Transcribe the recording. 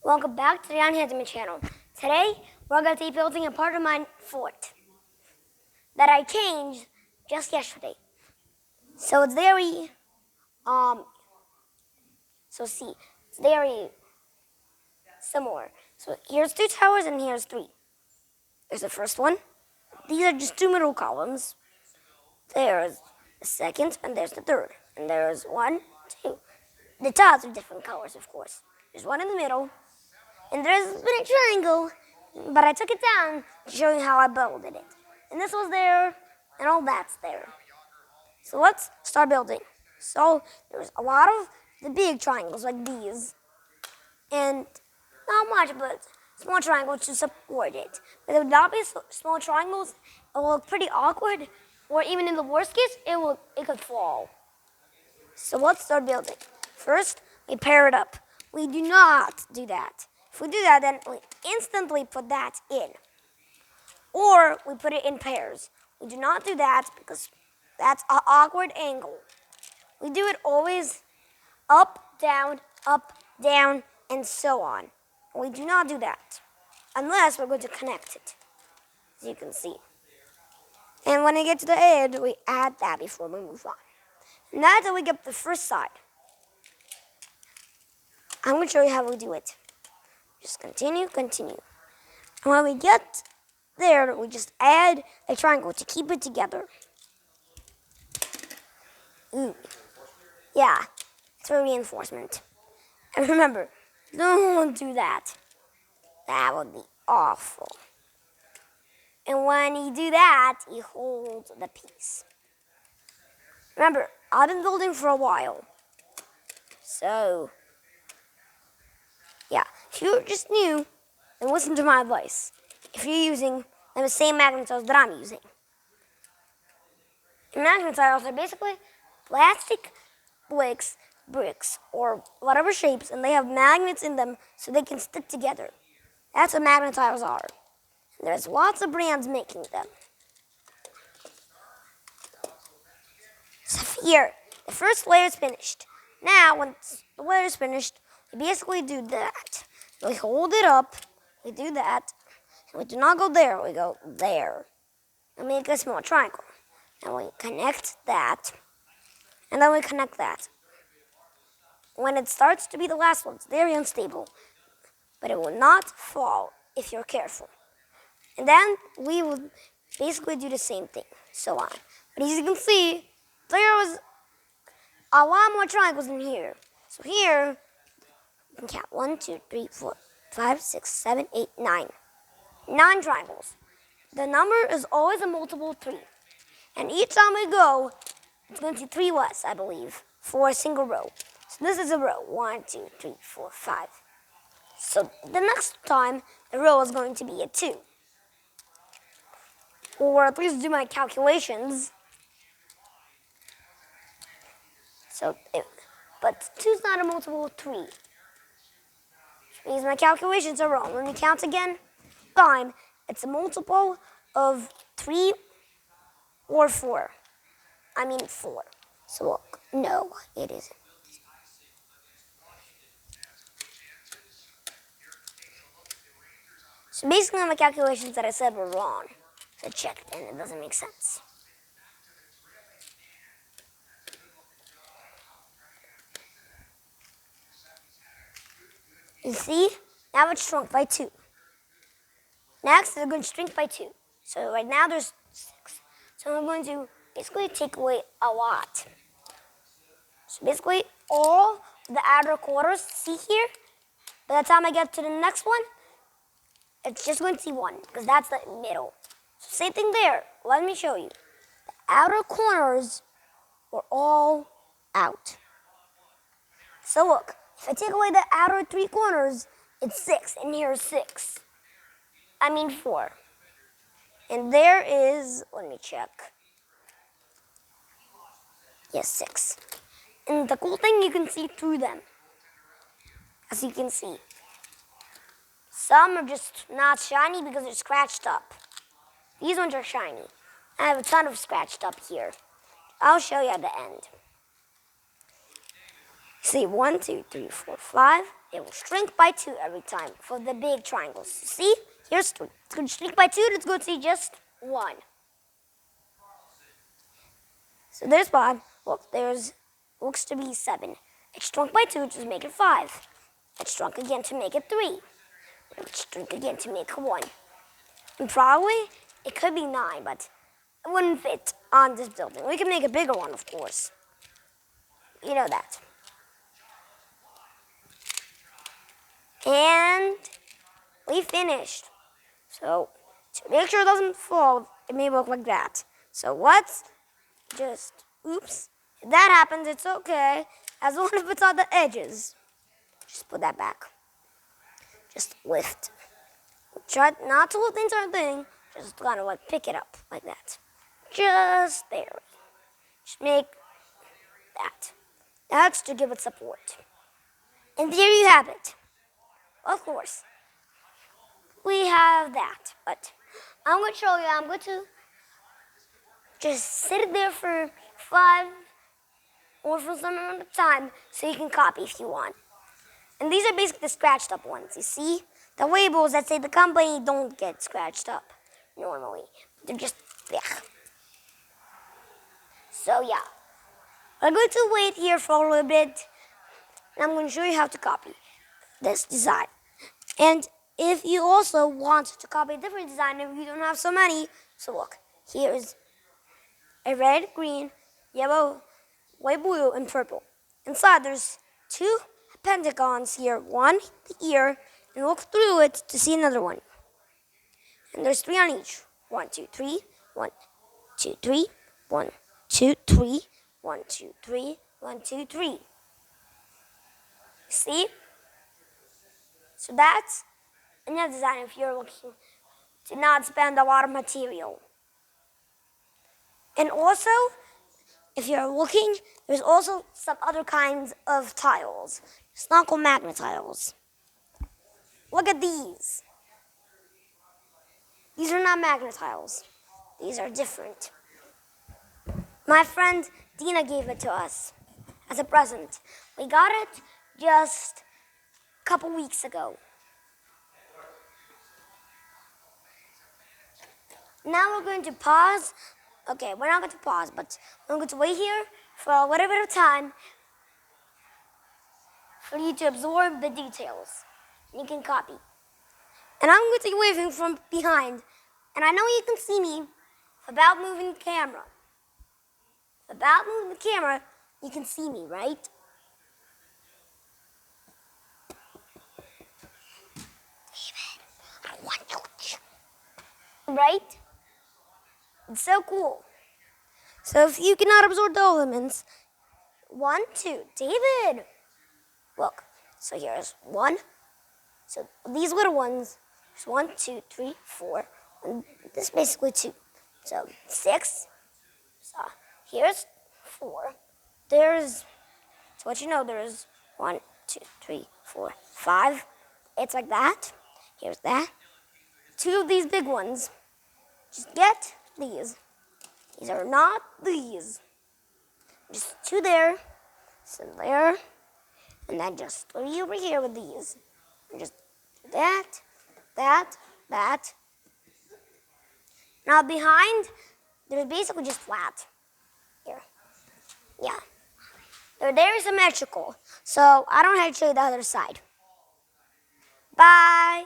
Welcome back to the Handyman channel. Today, we're going to be building a part of my fort that I changed just yesterday. So it's very, it's very similar. So here's 2 towers and here's 3. There's the first one. These are just 2 middle columns. There's the second and there's the third. And there's 1, 2. The tops are different colors, of course. There's one in the middle. And there's a spinning triangle, but I took it down to show you how I built it. And this was there, and all that's there. So let's start building. So there's a lot of the big triangles like these, and not much, but small triangles to support it. But if not be small triangles, it will look pretty awkward, or even in the worst case, it could fall. So let's start building. First, we pair it up. We do not do that. If we do that, then we instantly put that in. Or we put it in pairs. We do not do that because that's an awkward angle. We do it always up, down, and so on. We do not do that unless we're going to connect it, as you can see. And when we get to the end, we add that before we move on. And that's how we get the first side. I'm going to show you how we do it. Just continue. And when we get there, we just add a triangle to keep it together. Yeah, it's for reinforcement. And remember, don't do that. That would be awful. And when you do that, you hold the piece. Remember, I've been building for a while. So, yeah, if you're just new, then listen to my advice. If you're using the same Magnatiles that I'm using. And Magnatiles are basically plastic bricks, or whatever shapes, and they have magnets in them so they can stick together. That's what Magnatiles are. And there's lots of brands making them. So here, the first layer is finished. Now, once the layer is finished, we basically do that. We hold it up, we do that, and we do not go there, we go there. And make a small triangle. And we connect that, and then we connect that. When it starts to be the last one, it's very unstable, but it will not fall if you're careful. And then we will basically do the same thing, so on. But as you can see, there was a lot more triangles in here. So here, you can count 1, 2, 3, 4, 5, 6, 7, 8, 9. 9 triangles. The number is always a multiple of 3. And each time we go, it's going to be 3 less, I believe, for a single row. So this is a row. 1, 2, 3, 4, 5. So the next time, the row is going to be a 2. Or at least do my calculations. But 2 is not a multiple of 3. Which means my calculations are wrong. When we count again, time, it's a multiple of 3 or 4. I mean 4. So look, no, it isn't. So basically my calculations that I said were wrong. So I checked and it doesn't make sense. You see? Now it's shrunk by 2. Next, they're going to shrink by 2. So right now there's 6. So I'm going to basically take away a lot. So basically all the outer quarters, see here? By the time I get to the next one, it's just going to be 1, because that's the middle. So same thing there. Let me show you. The outer corners were all out. So look, if I take away the outer 3 corners, it's 6, and here's 6. I mean 4. And there is, let me check. Yes, 6. And the cool thing, you can see through them. As you can see. Some are just not shiny because they're scratched up. These ones are shiny. I have a ton of scratched up here. I'll show you at the end. See, 1, 2, 3, 4, 5. It will shrink by 2 every time for the big triangles. See, here's 3. It's going to shrink by 2. Let's go to just 1. So there's 5. Look, there's looks to be 7. It shrunk by 2 to make it 5. It shrunk again to make it 3. It shrunk again to make it 1. And probably it could be 9, but it wouldn't fit on this building. We can make a bigger one, of course. You know that. And we finished. So to make sure it doesn't fall, it may look like that. So let's just, oops. If that happens, it's okay. As long as it's on the edges. Just put that back. Just lift. Try not to lift the entire thing. Just kind of like pick it up like that. Just there. Just make that. That's to give it support. And there you have it. Of course, we have that, but I'm going to show you. I'm going to just sit it there for 5 or for some amount of time so you can copy if you want. And these are basically the scratched up ones. You see? The labels that say the company don't get scratched up normally. They're just there. So yeah, I'm going to wait here for a little bit, and I'm going to show you how to copy this design. And if you also want to copy a different design and you don't have so many, so look, here's a red, green, yellow, white, blue, and purple. Inside there's 2 pentagons here, one here, and look through it to see another one. And there's 3 on each. 1, 2, 3, 1, 2, 3, 1, 2, 3, 1, 2, 3, 1, 2, 3. See? So that's another design if you're looking to not spend a lot of material. And also, if you're looking, there's also some other kinds of tiles. It's not called Magnatiles. Look at these. These are not Magnatiles. These are different. My friend Dina gave it to us as a present. We got it just a couple weeks ago. Now we're going to pause. Okay, we're not going to pause, but we're going to wait here for a little bit of time for you to absorb the details. You can copy. And I'm going to be waving from behind. And I know you can see me without moving the camera. Without moving the camera, you can see me, right? David, I want you to. Right? It's so cool. So if you cannot absorb the elements, 1, 2, David. Look, so here's 1. So these little ones, there's 1, 2, 3, 4. And this is basically 2. So 6. So here's 4. There's, to let you know, there's 1, 2, 3, 4, 5. It's like that. Here's that. 2 of these big ones. Just get these. These are not these. Just 2 there, some there, and then just 3 over here with these. And just do that, that, that. Now behind, they're basically just flat. Here. Yeah. They're symmetrical. So I don't have to show you the other side. Bye.